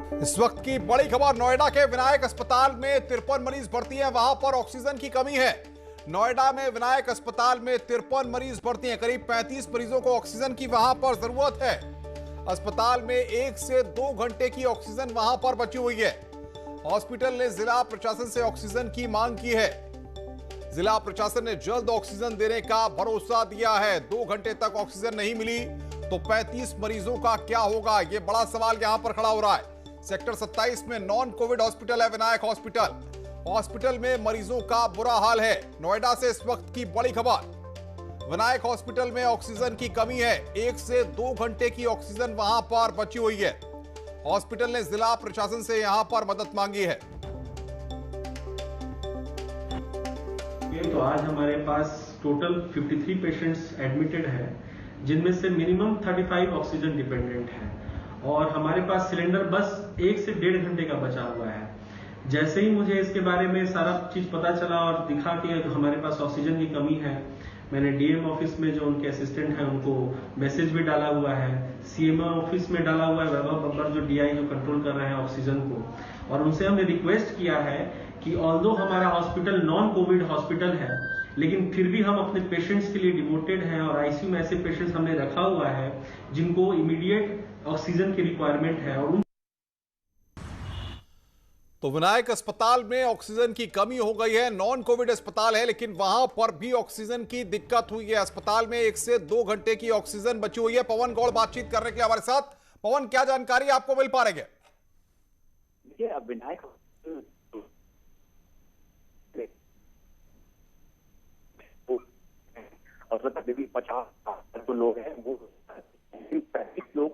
इस वक्त की बड़ी खबर, नोएडा के विनायक अस्पताल में 53 मरीज भर्ती हैं। वहां पर ऑक्सीजन की कमी है। नोएडा में विनायक अस्पताल में 53 मरीज भर्ती हैं। करीब 35 मरीजों को ऑक्सीजन की वहां पर जरूरत है। अस्पताल में 1 से 2 घंटे की ऑक्सीजन वहां पर बची हुई है। हॉस्पिटल ने जिला प्रशासन से ऑक्सीजन की मांग की है। जिला प्रशासन ने जल्द ऑक्सीजन देने का भरोसा दिया है। 2 घंटे तक ऑक्सीजन नहीं मिली तो 35 मरीजों का क्या होगा, यह बड़ा सवाल यहां पर खड़ा हो रहा है। सेक्टर 27 में नॉन कोविड हॉस्पिटल है विनायक हॉस्पिटल। हॉस्पिटल में मरीजों का बुरा हाल है। नोएडा से इस वक्त की बड़ी खबर, विनायक हॉस्पिटल में ऑक्सीजन की कमी है। 1 से 2 घंटे की ऑक्सीजन वहां पर बची हुई है। हॉस्पिटल ने जिला प्रशासन से यहां पर मदद मांगी है। तो आज हमारे पास टोटल 53 पेशेंट्स एडमिटेड है, जिनमें से मिनिमम 35 ऑक्सीजन डिपेंडेंट है और हमारे पास सिलेंडर बस 1 से 1.5 घंटे का बचा हुआ है। जैसे ही मुझे इसके बारे में सारा चीज पता चला और दिखा कि हमारे पास ऑक्सीजन की कमी है, मैंने डीएम ऑफिस में जो उनके असिस्टेंट हैं उनको मैसेज भी डाला हुआ है। सीएमओ ऑफिस में डाला हुआ है, वैभव बब्बर जो डीआई जो कंट्रोल कर रहे हैं ऑक्सीजन को, और उनसे हमने रिक्वेस्ट किया है कि ऑल्दो हमारा हॉस्पिटल नॉन कोविड हॉस्पिटल है, लेकिन फिर भी हम अपने पेशेंट्स के लिए डिवोटेड हैं और आईसीयू में ऐसे पेशेंट्स हमने रखा हुआ है जिनको इमीडिएट ऑक्सीजन की रिक्वायरमेंट है। और तो विनायक अस्पताल में ऑक्सीजन की कमी हो गई है। नॉन कोविड अस्पताल है लेकिन वहां पर भी ऑक्सीजन की दिक्कत हुई है। अस्पताल में 1 से 2 घंटे की ऑक्सीजन बची हुई है। पवन गौड़ बातचीत करने के लिए हमारे साथ। पवन, क्या जानकारी आपको मिल पा रही है? देखिए, अब विनायक और 50 जो लोग हैं वो 35 लोग।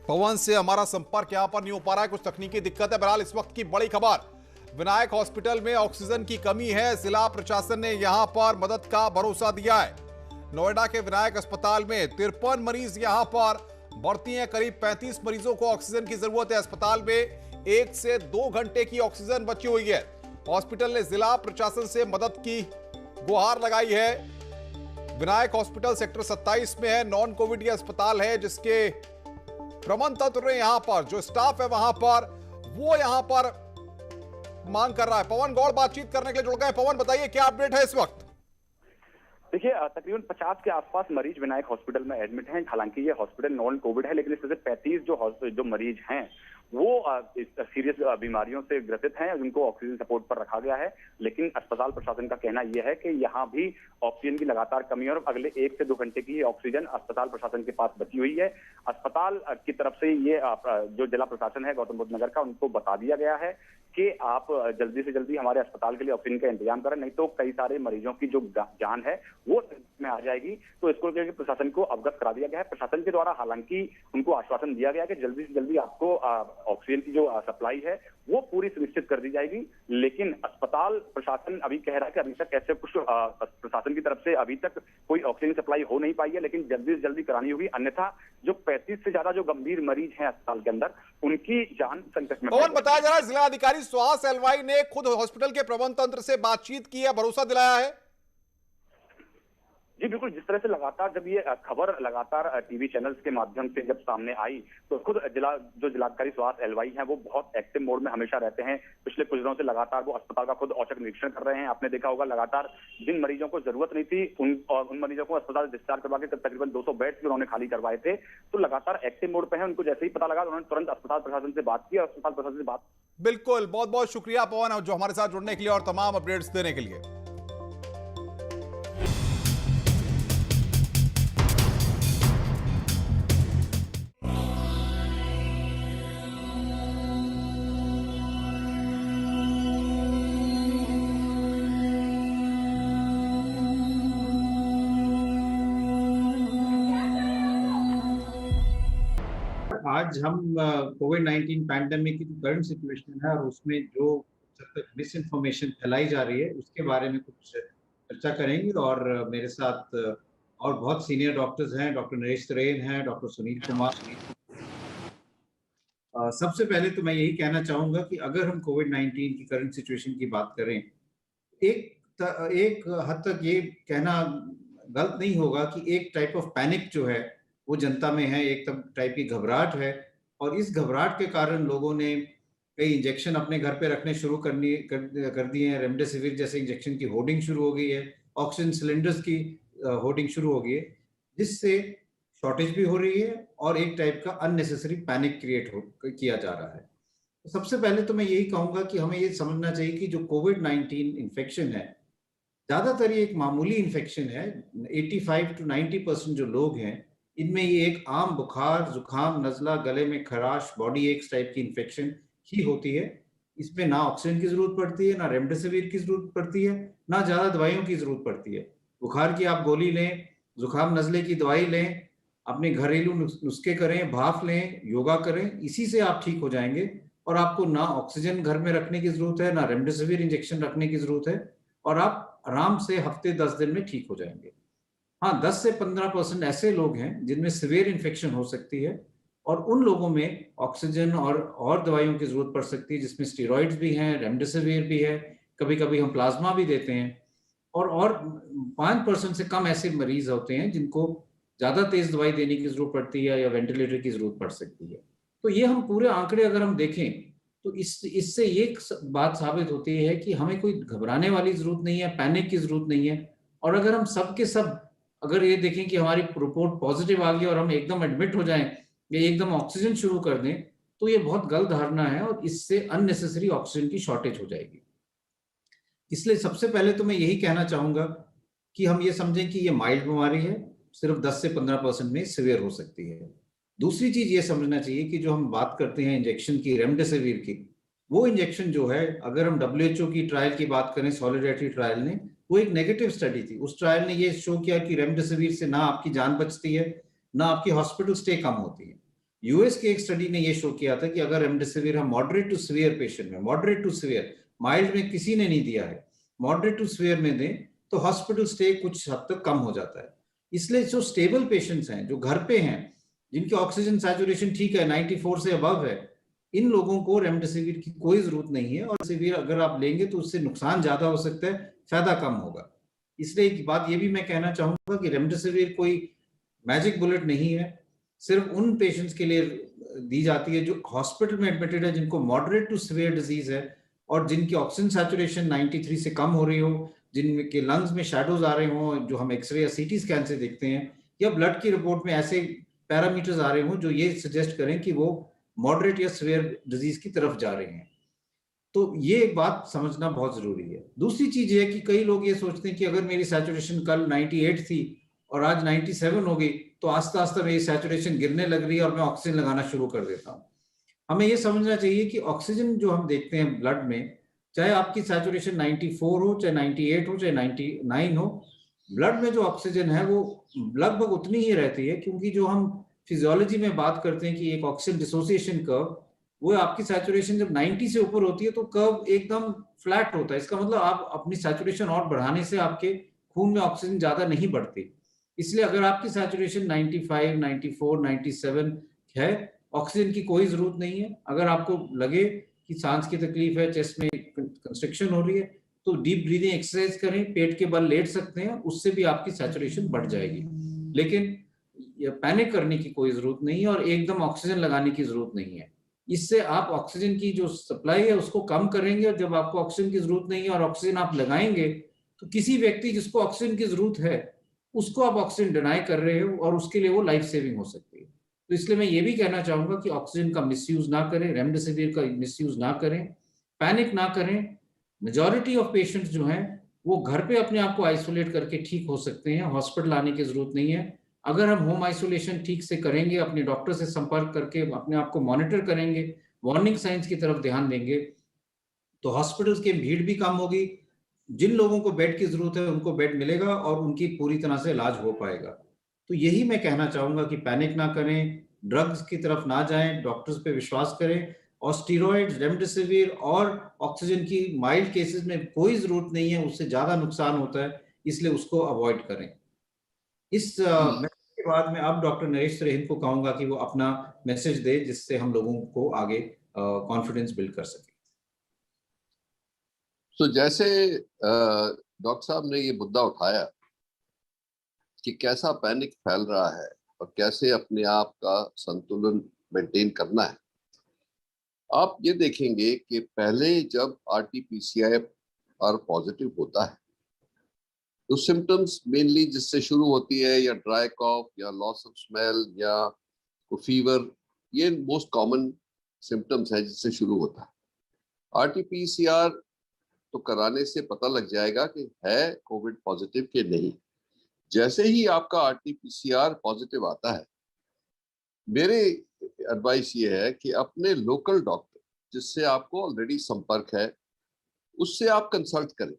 पवन से हमारा संपर्क यहां पर नहीं हो पा रहा है, कुछ तकनीकी दिक्कत है। बहरहाल इस वक्त की बड़ी खबर, विनायक हॉस्पिटल में ऑक्सीजन की कमी है। जिला प्रशासन ने यहां पर मदद का भरोसा दिया है। नोएडा के विनायक अस्पताल में 53 मरीज यहां पर भर्ती हैं। करीब 35 मरीजों को ऑक्सीजन की जरूरत है। अस्पताल में 1 से 2 घंटे की ऑक्सीजन बची हुई है। हॉस्पिटल ने जिला प्रशासन से मदद की गुहार लगाई है। विनायक हॉस्पिटल सेक्टर 27 में है। नॉन कोविड ये अस्पताल है जिसके प्रबंध तंत्र यहां पर जो स्टाफ है वहां पर वो यहां पर मांग कर रहा है। पवन गौड़ बातचीत करने के लिए जुड़ गए। पवन, बताइए क्या अपडेट है इस वक्त? देखिए, तकरीबन 50 के आसपास मरीज विनायक हॉस्पिटल में एडमिट हैं। हालांकि ये हॉस्पिटल नॉन कोविड है, लेकिन इसमें से 35 जो मरीज हैं वो सीरियस बीमारियों से ग्रसित हैं, जिनको ऑक्सीजन सपोर्ट पर रखा गया है। लेकिन अस्पताल प्रशासन का कहना यह है कि यहाँ भी ऑक्सीजन की लगातार कमी है और अगले 1 से 2 घंटे की ऑक्सीजन अस्पताल प्रशासन के पास बची हुई है। अस्पताल की तरफ से ये जो जिला प्रशासन है गौतम बुद्ध नगर का, उनको बता दिया गया है कि आप जल्दी से जल्दी हमारे अस्पताल के लिए ऑक्सीजन का इंतजाम करें, नहीं तो कई सारे मरीजों की जो जान है वो में आ जाएगी। तो इसको लेकर प्रशासन को अवगत करा दिया गया है। प्रशासन के द्वारा हालांकि उनको आश्वासन दिया गया कि जल्दी से जल्दी आपको ऑक्सीजन की जो सप्लाई है वो पूरी सुनिश्चित कर दी जाएगी। लेकिन अस्पताल प्रशासन अभी कह रहा है कि अभी तक ऐसे कुछ प्रशासन की तरफ से अभी तक कोई ऑक्सीजन सप्लाई हो नहीं पाई है, लेकिन जल्दी से जल्दी करानी होगी, अन्यथा जो 35 से ज्यादा जो गंभीर मरीज हैं अस्पताल के अंदर, उनकी जान संकट में। पवन, बताया जा रहा है जिला अधिकारी सुहास एलवाई ने खुद हॉस्पिटल के प्रबंध तंत्र से बातचीत की है, भरोसा दिलाया है। जी बिल्कुल, जिस तरह से लगातार जब ये खबर लगातार टीवी चैनल्स के माध्यम से जब सामने आई तो खुद जिलाधिकारी सुहास एलवाई हैं वो बहुत एक्टिव मोड में हमेशा रहते हैं। पिछले कुछ दिनों से लगातार वो अस्पताल का खुद औचक निरीक्षण कर रहे हैं। आपने देखा होगा लगातार जिन मरीजों को जरूरत नहीं थी उन मरीजों को अस्पताल डिस्चार्ज करवा के तकरीबन 200 बेड्स उन्होंने खाली करवाए थे। तो लगातार एक्टिव मोड पे है। उनको जैसे ही पता लगा उन्होंने तुरंत अस्पताल प्रशासन से बात की और अस्पताल प्रशासन से बात। बिल्कुल, बहुत बहुत शुक्रिया पवन जो हमारे साथ जुड़ने के लिए और तमाम अपडेट्स देने के लिए। आज हम कोविड-19 पैंडेमिक की जो करंट सिचुएशन है और उसमें जो मिस इन्फॉर्मेशन फैलाई जा रही है उसके बारे में कुछ चर्चा करेंगे। और मेरे साथ और बहुत सीनियर डॉक्टर्स हैं, डॉक्टर नरेश तरेन हैं, डॉक्टर सुनील कुमार। सबसे पहले तो मैं यही कहना चाहूंगा कि अगर हम कोविड-19 की करंट सिचुएशन की बात करें, एक हद तक ये कहना गलत नहीं होगा कि एक टाइप ऑफ पैनिक जो है वो जनता में है, एक टाइप की घबराहट है, और इस घबराहट के कारण लोगों ने कई इंजेक्शन अपने घर पे रखने शुरू कर दिए हैं। रेमडेसिविर जैसे इंजेक्शन की होर्डिंग शुरू हो गई है, ऑक्सीजन सिलेंडर्स की होर्डिंग शुरू हो गई है, जिससे शॉर्टेज भी हो रही है और एक टाइप का अननेसेसरी पैनिक किया जा रहा है। तो सबसे पहले तो मैं यही कहूंगा कि हमें ये समझना चाहिए कि जो कोविड-19 इन्फेक्शन है, ज्यादातर ये एक मामूली इन्फेक्शन है। 85 to 90% जो लोग हैं, इनमें ये एक आम बुखार, जुकाम, नजला, गले में खराश, बॉडी एक्स टाइप की इन्फेक्शन ही होती है। इसमें ना ऑक्सीजन की जरूरत पड़ती है, ना रेमडेसिविर की जरूरत पड़ती है, ना ज्यादा दवाइयों की जरूरत पड़ती है। बुखार की आप गोली लें, जुकाम नजले की दवाई लें, अपने घरेलू नुस्खे करें, भाप लें, योगा करें, इसी से आप ठीक हो जाएंगे। और आपको ना ऑक्सीजन घर में रखने की जरूरत है, ना रेमडेसिविर इंजेक्शन रखने की जरूरत है, और आप आराम से हफ्ते 10 दिन में ठीक हो जाएंगे। हाँ, 10 से 15% ऐसे लोग हैं जिनमें सीवियर इन्फेक्शन हो सकती है, और उन लोगों में ऑक्सीजन और दवाइयों की जरूरत पड़ सकती है, जिसमें स्टेरॉइड्स भी हैं, रेमडेसिविर भी है, कभी कभी हम प्लाज्मा भी देते हैं। और 5% से कम ऐसे मरीज होते हैं जिनको ज्यादा तेज दवाई देने की जरूरत पड़ती है या वेंटिलेटर की जरूरत पड़ सकती है। तो ये हम पूरे आंकड़े अगर हम देखें तो इससे ये बात साबित होती है कि हमें कोई घबराने वाली जरूरत नहीं है, पैनिक की जरूरत नहीं है। और अगर हम सब के सब अगर ये देखें कि हमारी रिपोर्ट पॉजिटिव आ गई और हम एकदम एडमिट हो जाएं या एकदम ऑक्सीजन शुरू कर दें, तो ये बहुत गलत धारणा है और इससे अननेसेसरी ऑक्सीजन की शॉर्टेज हो जाएगी। इसलिए सबसे पहले तो मैं यही कहना चाहूंगा कि हम ये समझें कि ये माइल्ड बीमारी है, सिर्फ 10 से 15% में सिवियर हो सकती है। दूसरी चीज ये समझना चाहिए कि जो हम बात करते हैं इंजेक्शन की, रेमडेसिविर की, वो इंजेक्शन जो है, अगर हम WHO की ट्रायल की बात करें, सॉलिडारिटी ट्रायल ने, वो एक नेगेटिव स्टडी थी। उस ट्रायल ने ये शो किया कि रेमडेसिविर से ना आपकी जान बचती है, ना आपकी हॉस्पिटल स्टे कम होती है। यूएस की एक स्टडी ने ये शो किया था कि अगर रेमडेसिविर हम मॉडरेट टू सीवियर पेशेंट में, मॉडरेट टू सीवियर, माइल्ड में किसी ने नहीं दिया है, मॉडरेट टू सीवियर में दें तो हॉस्पिटल स्टे कुछ हद तक कम हो जाता है। इसलिए जो स्टेबल पेशेंट्स हैं, जो घर पे हैं, जिनकी ऑक्सीजन सैचुरेशन ठीक है, 94 से अबव है, इन लोगों को रेमडेसिविर की कोई जरूरत नहीं है। और सिवियर अगर आप लेंगे तो उससे नुकसान ज्यादा हो सकता है, फायदा कम होगा। इसलिए एक बात ये भी मैं कहना चाहूंगा कि रेमडेसिविर कोई मैजिक बुलेट नहीं है, सिर्फ उन पेशेंट्स के लिए दी जाती है जो हॉस्पिटल में एडमिटेड है, जिनको मॉडरेट टू सीवियर डिजीज है और जिनकी ऑक्सीजन सैचुरेशन 93 से कम हो रही हो, जिनके लंग्स में शैडोज आ रहे हो, जो हम एक्सरे या सीटी स्कैन से देखते हैं, या ब्लड की रिपोर्ट में ऐसे पैरामीटर्स आ रहे हो जो ये सजेस्ट करें कि वो मॉडरेट या सीवियर डिजीज की तरफ जा रहे हैं। तो ये एक बात समझना बहुत जरूरी है। दूसरी चीज ये है कि कई लोग ये सोचते हैं कि अगर मेरी सैचुरेशन कल 98 थी और आज 97 हो गई तो आस्ता आस्ता मेरी सैचुरेशन गिरने लग रही है और मैं ऑक्सीजन लगाना शुरू कर देता हूँ। हमें ये समझना चाहिए कि ऑक्सीजन जो हम देखते हैं ब्लड में, चाहे आपकी सैचुरेशन 94 हो, चाहे 98 हो, चाहे 99 हो, ब्लड में जो ऑक्सीजन है वो लगभग उतनी ही रहती है। क्योंकि जो हम फिजियोलॉजी में बात करते हैं कि एक ऑक्सीजन डिसोसिएशन कर्व, वो आपकी सैचुरेशन जब 90 से ऊपर होती है तो कर्व एकदम फ्लैट होता है। इसका मतलब आप अपनी सैचुरेशन और बढ़ाने से आपके खून में ऑक्सीजन ज्यादा नहीं बढ़ती। इसलिए अगर आपकी सैचुरेशन 95, 94, 97 है, ऑक्सीजन की कोई जरूरत नहीं है। अगर आपको लगे कि सांस की तकलीफ है, चेस्ट में कंस्ट्रिक्शन हो रही है, तो डीप ब्रीदिंग एक्सरसाइज करें, पेट के बल लेट सकते हैं, उससे भी आपकी सैचुरेशन बढ़ जाएगी। लेकिन पैनिक करने की कोई जरूरत नहीं है और एकदम ऑक्सीजन लगाने की जरूरत नहीं है। इससे आप ऑक्सीजन की जो सप्लाई है उसको कम करेंगे, और जब आपको ऑक्सीजन की जरूरत नहीं है और ऑक्सीजन आप लगाएंगे तो किसी व्यक्ति जिसको ऑक्सीजन की जरूरत है उसको आप ऑक्सीजन डिनाई कर रहे हो और उसके लिए वो लाइफ सेविंग हो सकती है। तो इसलिए मैं ये भी कहना चाहूंगा कि ऑक्सीजन का मिसयूज ना करें, रेमडेसिविर का मिसयूज ना करें, पैनिक ना करें। मेजॉरिटी ऑफ पेशेंट्स जो हैं वो घर पे अपने आप को आइसोलेट करके ठीक हो सकते हैं, हॉस्पिटल आने की जरूरत नहीं है। अगर हम होम आइसोलेशन ठीक से करेंगे, अपने डॉक्टर से संपर्क करके अपने आप को मॉनिटर करेंगे, वार्निंग साइंस की तरफ ध्यान देंगे, तो हॉस्पिटल्स की भीड़ भी कम होगी। जिन लोगों को बेड की जरूरत है उनको बेड मिलेगा और उनकी पूरी तरह से इलाज हो पाएगा। तो यही मैं कहना चाहूंगा कि पैनिक ना करें, ड्रग्स की तरफ ना जाएं, डॉक्टर्स पे विश्वास करें, और स्टीरॉइड्स, रेमडेसिविर और ऑक्सीजन की माइल्ड केसेस में कोई जरूरत नहीं है, उससे ज्यादा नुकसान होता है, इसलिए उसको अवॉइड करें। इस मैसेज के बाद मैं अब डॉक्टर नरेश त्रेहिन को कहूंगा कि वो अपना मैसेज दे, जिससे हम लोगों को आगे कॉन्फिडेंस बिल्ड कर सके। तो जैसे डॉक्टर साहब ने ये मुद्दा उठाया कि कैसा पैनिक फैल रहा है, और कैसे अपने आप का संतुलन मेंटेन करना है। आप ये देखेंगे कि पहले जब RT-PCR पॉजिटिव होता है तो सिम्टम्स मेनली जिससे शुरू होती है या ड्राई कॉफ या लॉस ऑफ स्मेल या फीवर, ये मोस्ट कॉमन सिम्टम्स है जिससे शुरू होता है। RT-PCR तो कराने से पता लग जाएगा कि है कोविड पॉजिटिव कि नहीं। जैसे ही आपका RT-PCR पॉजिटिव आता है, मेरे एडवाइस ये है कि अपने लोकल डॉक्टर जिससे आपको ऑलरेडी संपर्क है उससे आप कंसल्ट करें,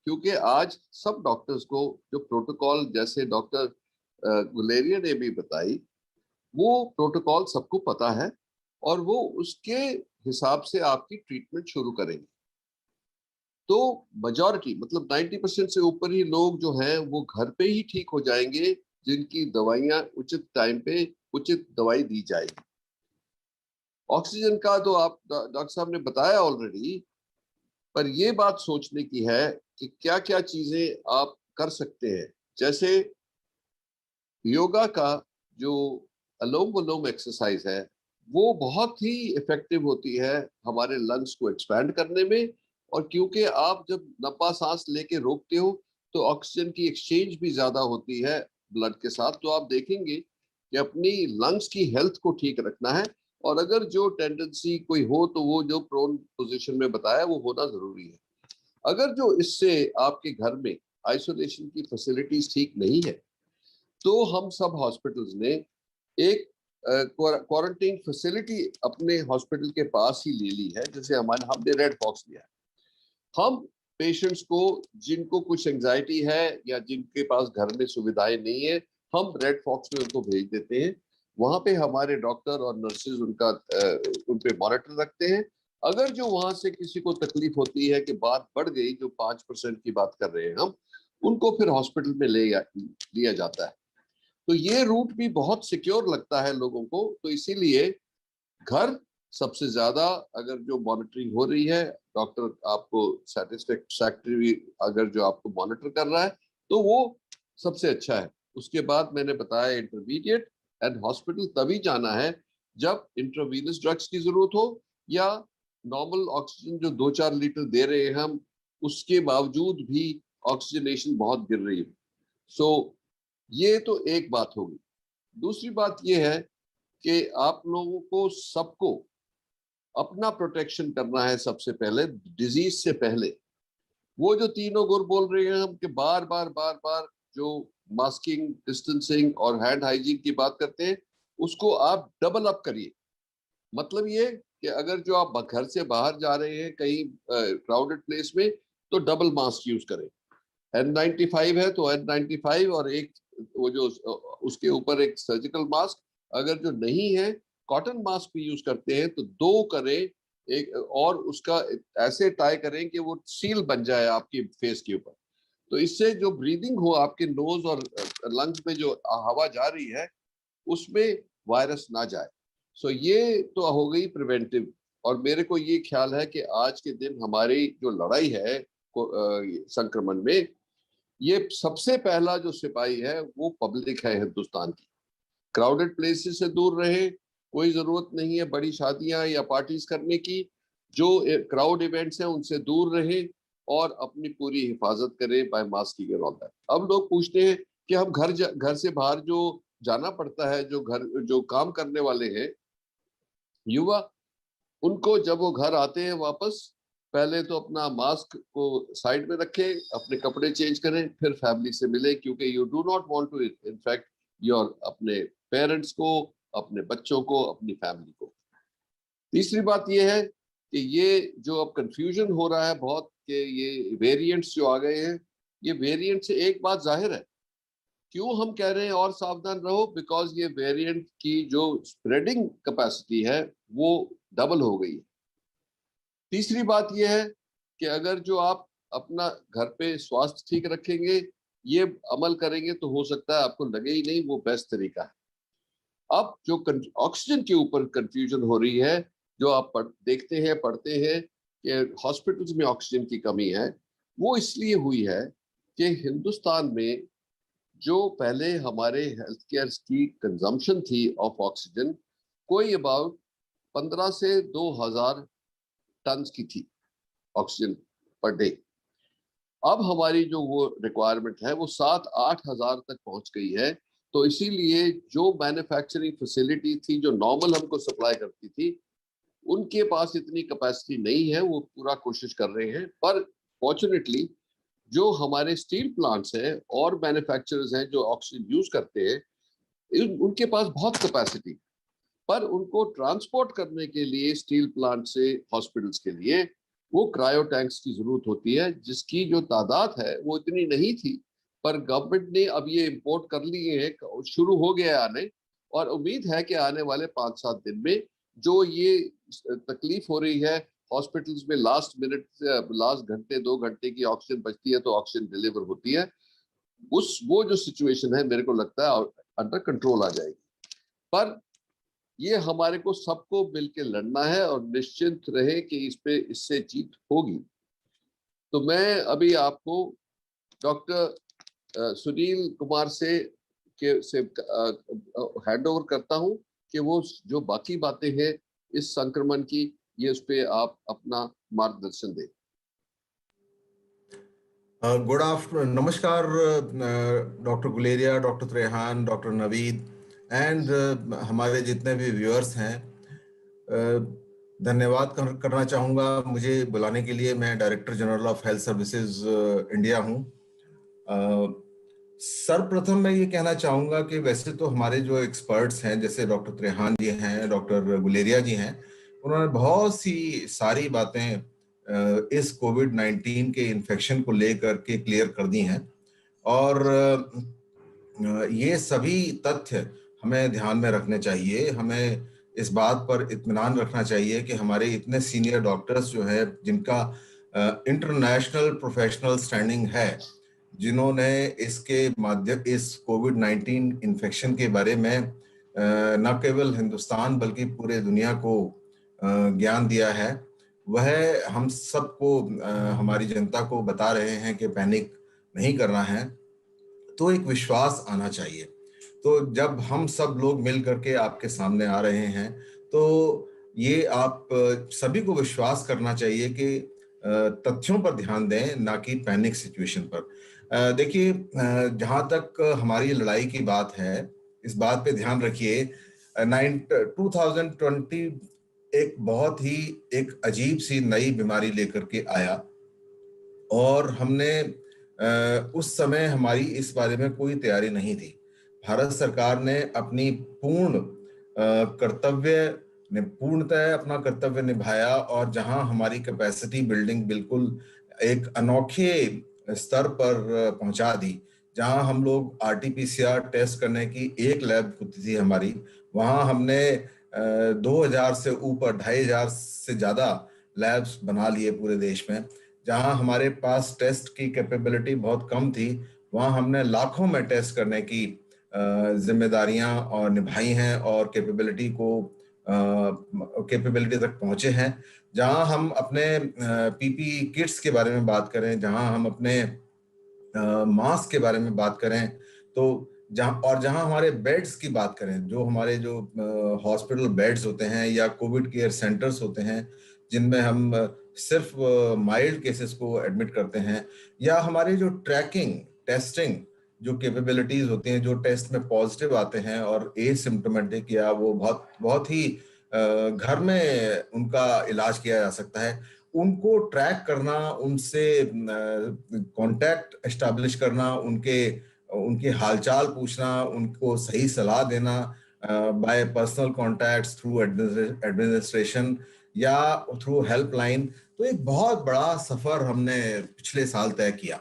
क्योंकि आज सब डॉक्टर्स को जो प्रोटोकॉल जैसे डॉक्टर गुलेरिया ने भी बताई वो प्रोटोकॉल सबको पता है और वो उसके हिसाब से आपकी ट्रीटमेंट शुरू करेंगे। तो मेजॉरिटी मतलब 90% से ऊपर ही लोग जो हैं वो घर पे ही ठीक हो जाएंगे जिनकी दवाइयां उचित टाइम पे उचित दवाई दी जाएगी। ऑक्सीजन का तो आप डॉक्टर साहब ने बताया ऑलरेडी, पर ये बात सोचने की है कि क्या क्या चीजें आप कर सकते हैं। जैसे योगा का जो अनुलोम विलोम एक्सरसाइज है वो बहुत ही इफेक्टिव होती है हमारे लंग्स को एक्सपैंड करने में, और क्योंकि आप जब लंबा सांस लेके रोकते हो तो ऑक्सीजन की एक्सचेंज भी ज्यादा होती है ब्लड के साथ। तो आप देखेंगे कि अपनी लंग्स की हेल्थ को ठीक रखना है, और अगर जो टेंडेंसी कोई हो तो वो जो प्रोन पोजीशन में बताया वो होना जरूरी है। अगर जो इससे आपके घर में आइसोलेशन की फैसिलिटीज ठीक नहीं है तो हम सब हॉस्पिटल्स ने एक क्वारंटाइन फैसिलिटी अपने हॉस्पिटल के पास ही ले ली है। जैसे हमने रेड फॉक्स लिया है। हम पेशेंट्स को जिनको कुछ एंजाइटी है या जिनके पास घर में सुविधाएं नहीं है, हम रेड फॉक्स में उनको भेज देते हैं। वहां पे हमारे डॉक्टर और नर्सेज उन पे मॉनिटर रखते हैं। अगर जो वहां से किसी को तकलीफ होती है कि बात बढ़ गई, जो 5% की बात कर रहे हैं हम, उनको फिर हॉस्पिटल में लिया जाता है। तो ये रूट भी बहुत सिक्योर लगता है लोगों को। तो इसीलिए घर सबसे ज्यादा अगर जो मॉनिटरिंग हो रही है, डॉक्टर आपको सेटिस्फैक्टरी अगर जो आपको मॉनिटर कर रहा है तो वो सबसे अच्छा है। उसके बाद मैंने बताया इंटरमीडिएट एंड हॉस्पिटल तभी जाना है जब इंट्रावीनस ड्रग्स की जरूरत हो या नॉर्मल ऑक्सीजन जो 2-4 लीटर दे रहे हैं हम, उसके बावजूद भी ऑक्सीजनेशन बहुत गिर रही है। सो ये तो एक बात होगी। दूसरी बात ये है कि आप लोगों को सबको अपना प्रोटेक्शन करना है सबसे पहले, डिजीज से पहले। वो जो तीनों गुर बोल रहे हैं हम कि बार बार जो मास्किंग, डिस्टेंसिंग और हैंड हाइजीन की बात करते हैं, उसको आप डबल अप करिए। मतलब ये कि अगर जो आप घर से बाहर जा रहे हैं कहीं क्राउडेड प्लेस में तो डबल मास्क यूज करें। N95 है तो N95 और एक वो जो उसके ऊपर एक सर्जिकल मास्क। अगर जो नहीं है कॉटन मास्क भी यूज करते हैं तो 2 करें, एक और उसका ऐसे टाई करें कि वो सील बन जाए आपकी फेस के ऊपर। तो इससे जो ब्रीदिंग हो आपके नोज और लंग्स में जो हवा जा रही है उसमें वायरस ना जाए। सो ये तो हो गई प्रिवेंटिव। और मेरे को ये ख्याल है कि आज के दिन हमारी जो लड़ाई है संक्रमण में, ये सबसे पहला जो सिपाही है वो पब्लिक है हिंदुस्तान की। क्राउडेड प्लेसेस से दूर रहे, कोई जरूरत नहीं है बड़ी शादियां या पार्टीज करने की। जो क्राउड इवेंट्स हैं उनसे दूर रहे और अपनी पूरी हिफाजत करें by masking and all that. अब लोग पूछते हैं कि हम घर से बाहर जो जाना पड़ता है, जो काम करने वाले हैं युवा, उनको जब वो घर आते हैं वापस, पहले तो अपना मास्क को साइड में रखें, अपने कपड़े चेंज करें, फिर फैमिली से मिले, क्योंकि you do not want to infect your अपने पेरेंट्स को, अपने बच्चों को, अपनी फैमिली को। तीसरी बात ये है कि ये जो अब कंफ्यूजन हो रहा है बहुत कि ये वेरिएंट्स जो आ गए हैं, ये वेरिएंट से एक बात जाहिर है। क्यों हम कह रहे हैं और सावधान रहो? बिकॉज ये वेरिएंट की जो स्प्रेडिंग कैपेसिटी है वो डबल हो गई है। तीसरी बात यह है कि अगर जो आप अपना घर पे स्वास्थ्य ठीक रखेंगे, ये अमल करेंगे, तो हो सकता है आपको लगे ही नहीं, वो बेस्ट तरीका है। अब जो ऑक्सीजन के ऊपर कंफ्यूजन हो रही है, जो आप देखते हैं, पढ़ते हैं कि हॉस्पिटल्स में ऑक्सीजन की कमी है, वो इसलिए हुई है कि हिंदुस्तान में जो पहले हमारे हेल्थ केयर की कंजम्पशन थी ऑफ ऑक्सीजन, कोई अबाउट 15 से 2000 टन की थी ऑक्सीजन पर डे। अब हमारी जो वो रिक्वायरमेंट है वो 7-8 हजार तक पहुंच गई है। तो इसीलिए जो मैन्युफैक्चरिंग फैसिलिटी थी जो नॉर्मल हमको सप्लाई करती थी, उनके पास इतनी कैपेसिटी नहीं है, वो पूरा कोशिश कर रहे हैं। पर फॉर्चुनेटली जो हमारे स्टील प्लांट्स हैं और मैन्युफैक्चरर्स हैं जो ऑक्सीजन यूज करते हैं, उनके पास बहुत कैपेसिटी, पर उनको ट्रांसपोर्ट करने के लिए स्टील प्लांट से हॉस्पिटल्स के लिए वो क्रायो टैंक्स की जरूरत होती है, जिसकी जो तादाद है वो इतनी नहीं थी। पर गवर्नमेंट ने अब ये इंपोर्ट कर लिए हैं, शुरू हो गया आने, और उम्मीद है कि आने वाले 5-7 दिन में जो ये तकलीफ हो रही है हॉस्पिटल्स में, लास्ट मिनट लास्ट घंटे 2 घंटे की ऑक्सीजन बचती है तो ऑक्सीजन डिलीवर होती है, वो जो सिचुएशन है मेरे को लगता है अंडर कंट्रोल आ जाएगी। पर ये हमारे को सबको मिलकर लड़ना है और निश्चिंत रहे कि इससे जीत होगी। तो मैं अभी आपको डॉक्टर सुनील कुमार से हैंड ओवर करता हूं कि वो जो बाकी बातें हैं इस संक्रमण की, ये उस पे आप अपना मार्गदर्शन दें। गुड आफ्टरनून, नमस्कार doctor Guleria, doctor Trehan, doctor Naveed and हमारे जितने भी व्यूअर्स हैं, धन्यवाद करना चाहूँगा मुझे बुलाने के लिए। मैं director general of health services India हूँ। सर्वप्रथम मैं ये कहना चाहूँगा कि वैसे तो हमारे जो एक्सपर्ट्स हैं, जैसे डॉक्टर त्रेहान जी हैं, डॉक्टर गुलेरिया जी हैं, उन्होंने बहुत सी सारी बातें इस कोविड-19 के इन्फेक्शन को लेकर के क्लियर कर दी हैं। और ये सभी तथ्य हमें ध्यान में रखने चाहिए। हमें इस बात पर इत्मीनान रखना चाहिए कि हमारे इतने सीनियर डॉक्टर्स जो है, जिनका इंटरनेशनल प्रोफेशनल स्टैंडिंग है, जिन्होंने इस कोविड-19 इन्फेक्शन के बारे में न केवल हिंदुस्तान बल्कि पूरे दुनिया को ज्ञान दिया है, वह हम सबको, हमारी जनता को बता रहे हैं कि पैनिक नहीं करना है। तो एक विश्वास आना चाहिए। तो जब हम सब लोग मिल करके आपके सामने आ रहे हैं, तो ये आप सभी को विश्वास करना चाहिए कि तथ्यों पर ध्यान दें, ना कि पैनिक सिचुएशन पर। देखिए, जहां तक हमारी लड़ाई की बात है, इस बात पे ध्यान रखिए, 2020 एक बहुत ही एक अजीब सी नई बीमारी लेकर के आया, और हमने उस समय हमारी इस बारे में कोई तैयारी नहीं थी। भारत सरकार ने अपनी पूर्णतः अपना कर्तव्य निभाया, और जहां हमारी कैपेसिटी बिल्डिंग बिल्कुल एक अनोखे स्तर पर पहुंचा दी, जहां हम लोग आरटीपीसीआर टेस्ट करने की एक लैब होती थी हमारी, वहां हमने 2000 से ऊपर 2500 से ज्यादा लैब्स बना लिए पूरे देश में। जहां हमारे पास टेस्ट की कैपेबिलिटी बहुत कम थी, वहां हमने लाखों में टेस्ट करने की जिम्मेदारियां और निभाई हैं, और कैपेबिलिटी तक पहुंचे हैं। जहां हम अपने पीपीई किट्स के बारे में बात करें, जहां हम अपने मास्क के बारे में बात करें, तो जहां हमारे बेड्स की बात करें, जो हमारे जो हॉस्पिटल बेड्स होते हैं या कोविड केयर सेंटर्स होते हैं, जिनमें हम सिर्फ माइल्ड केसेस को एडमिट करते हैं, या हमारे जो ट्रैकिंग टेस्टिंग जो कैपेबिलिटीज होती हैं, जो टेस्ट में पॉजिटिव आते हैं और एसिम्प्टोमेटिक, या वो बहुत ही घर में उनका इलाज किया जा सकता है, उनको ट्रैक करना, उनसे कांटेक्ट एस्टैब्लिश करना, उनके हालचाल पूछना, उनको सही सलाह देना bye personal contacts, through administration या थ्रू हेल्पलाइन, तो एक बहुत बड़ा सफर हमने पिछले साल तय किया।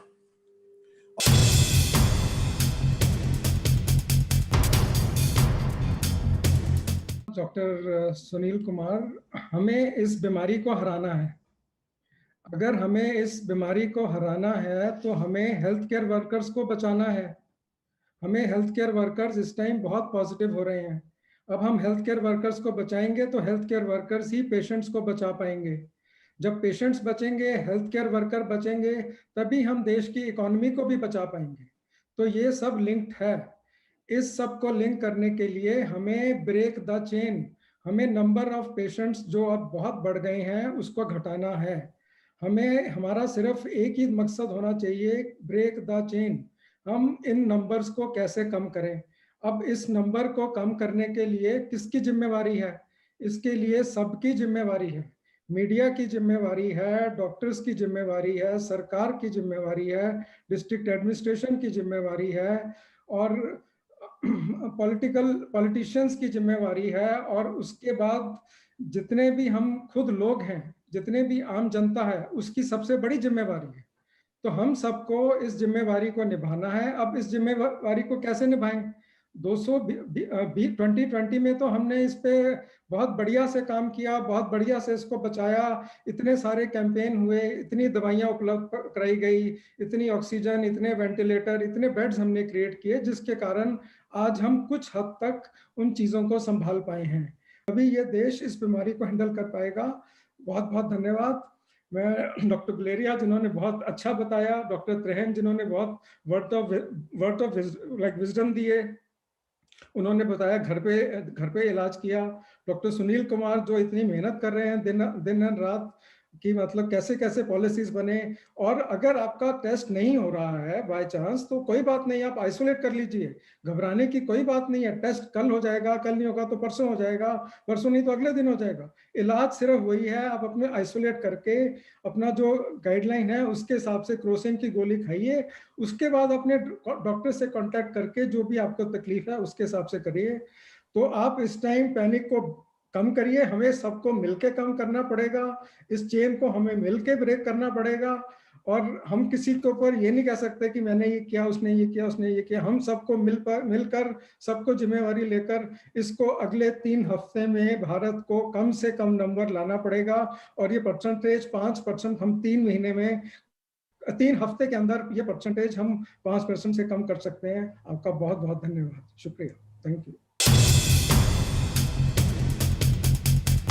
डॉक्टर सुनील कुमार, हमें इस बीमारी को हराना है। अगर हमें इस बीमारी को हराना है तो हमें हेल्थ केयर वर्कर्स को बचाना है। हमें हेल्थ केयर वर्कर्स इस टाइम बहुत पॉजिटिव हो रहे हैं। अब हम हेल्थ केयर वर्कर्स को बचाएंगे तो हेल्थ केयर वर्कर्स ही पेशेंट्स को बचा पाएंगे। जब पेशेंट्स बचेंगे, हेल्थ केयर वर्कर बचेंगे, तभी हम देश की इकोनॉमी को भी बचा पाएंगे। तो ये सब लिंक्ड है। इस सब को लिंक करने के लिए हमें ब्रेक द चेन, हमें नंबर ऑफ पेशेंट्स जो अब बहुत बढ़ गए हैं उसको घटाना है। हमें, हमारा सिर्फ एक ही मकसद होना चाहिए, ब्रेक द चेन। हम इन नंबर्स को कैसे कम करें। अब इस नंबर को कम करने के लिए किसकी जिम्मेवारी है? इसके लिए सबकी जिम्मेवारी है। मीडिया की जिम्मेवारी है, डॉक्टर्स की जिम्मेवारी है, सरकार की जिम्मेवारी है, डिस्ट्रिक्ट एडमिनिस्ट्रेशन की जिम्मेवारी है, और पॉलिटिशियंस की जिम्मेवारी है, और उसके बाद जितने भी हम खुद लोग हैं, जितने भी आम जनता है, उसकी सबसे बड़ी जिम्मेवारी है। तो हम सबको इस जिम्मेवारी को निभाना है। अब इस जिम्मेवारी को कैसे निभाएंगे? 2020 में तो हमने इस पे बहुत बढ़िया से काम किया, बहुत बढ़िया से इसको बचाया, इतने सारे कैंपेन हुए, इतनी दवाइयां उपलब्ध कराई गई, इतनी ऑक्सीजन, इतने वेंटिलेटर, इतने बेड्स हमने क्रिएट किए, जिसके कारण आज हम कुछ हद तक उन चीज़ों को संभाल पाए हैं। अभी ये देश इस बीमारी को हैंडल कर पाएगा। बहुत बहुत धन्यवाद। मैं डॉक्टर गुलेरिया जिन्होंने बहुत अच्छा बताया, डॉक्टर त्रेहन जिन्होंने बहुत वर्ड ऑफ विजडम दिए, उन्होंने बताया घर पे इलाज किया, डॉक्टर सुनील कुमार जो इतनी मेहनत कर रहे हैं दिन रात कि मतलब कैसे कैसे पॉलिसीज बने। और अगर आपका टेस्ट नहीं हो रहा है बाय चांस, तो कोई बात नहीं, आप आइसोलेट कर लीजिए, घबराने की कोई बात नहीं है। टेस्ट कल हो जाएगा, कल नहीं होगा तो परसों हो जाएगा, परसों नहीं तो अगले दिन हो जाएगा। इलाज सिर्फ वही है, आप अपने आइसोलेट करके अपना जो गाइडलाइन है उसके हिसाब से क्रोसिन की गोली खाइए, उसके बाद अपने डॉक्टर से कॉन्टैक्ट करके जो भी आपको तकलीफ है उसके हिसाब से करिए। तो आप इस टाइम पैनिक को कम करिए, हमें सबको मिलके कम करना पड़ेगा, इस चेन को हमें मिलके ब्रेक करना पड़ेगा। और हम किसी के ऊपर ये नहीं कह सकते कि मैंने ये किया, उसने ये किया, उसने ये किया। हम सबको मिलकर सबको जिम्मेवारी लेकर इसको अगले 3 हफ्ते में भारत को कम से कम नंबर लाना पड़ेगा। और ये परसेंटेज 5% हम 3 महीने में, 3 हफ्ते के अंदर ये परसेंटेज हम 5% से कम कर सकते हैं। आपका बहुत बहुत धन्यवाद, शुक्रिया, थैंक यू।